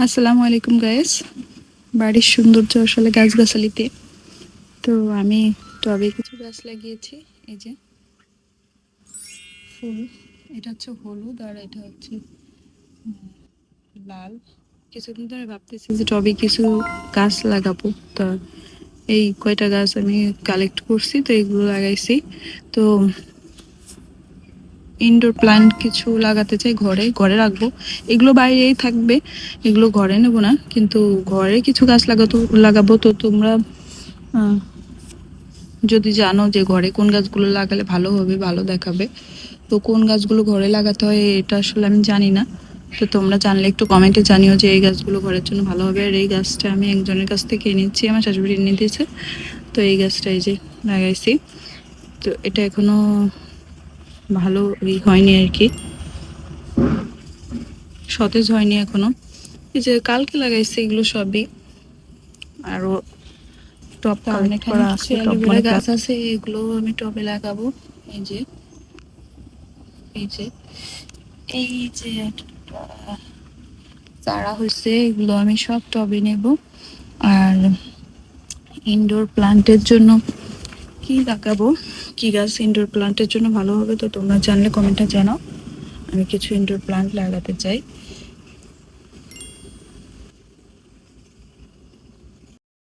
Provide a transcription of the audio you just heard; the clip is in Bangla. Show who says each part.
Speaker 1: আসসালামু আলাইকুম গাইস। বাড়ির সৌন্দর্য আসলে গাছগাছালিতে। তো আমি টবে কিছু গাছ লাগিয়েছি। এই যে ফুল, এটা হচ্ছে হলুদ আর এটা হচ্ছে লাল। কিছুদিন ধরে ভাবতেছি যে টবে কিছু গাছ লাগাবো। তো এই কয়টা গাছ আমি কালেক্ট করছি, তো এগুলো লাগাইছি। তো ইনডোর প্ল্যান্ট কিছু লাগাতে চাই, ঘরে ঘরে রাখবো। এগুলো বাইরেই থাকবে, এগুলো ঘরে নেবো না, কিন্তু ঘরে কিছু গাছ লাগাবো। তো তোমরা যদি জানো যে ঘরে কোন গাছগুলো লাগালে ভালো হবে, ভালো দেখাবে, তো কোন গাছগুলো ঘরে লাগাতে হয় এটা আসলে আমি জানি না। তো তোমরা জানলে একটু কমেন্টে জানিও যে এই গাছগুলো ঘরের জন্য ভালো হবে। আর এই গাছটা আমি একজনের কাছ থেকে এনেছি, আমার শাশুড়ি এনে দিয়েছে। তো এই গাছটা এই যে লাগাইছি। তো এটা এখনো ভালো হয়নি আর কি, সতেজ হয়নি এখনো। এই যে কালকে লাগাইছি, এগুলো সবই। আরও টব কারণ এখানে কিছু অ্যালোভেরা গাছ আছে, এগুলো আমি টবে লাগাবো। এই যে এই যে এই যে চারা হয়েছে, এগুলো আমি সব টবে নেব। আর ইনডোর প্লান্টের জন্য কি লাগাবো, কি গাছ ইনডোর প্লান্টের জন্য ভালো হবে, তো তোমরা জানলে কমেন্টে জানাও। আমি কিছু ইনডোর প্লান্ট লাগাতে চাই।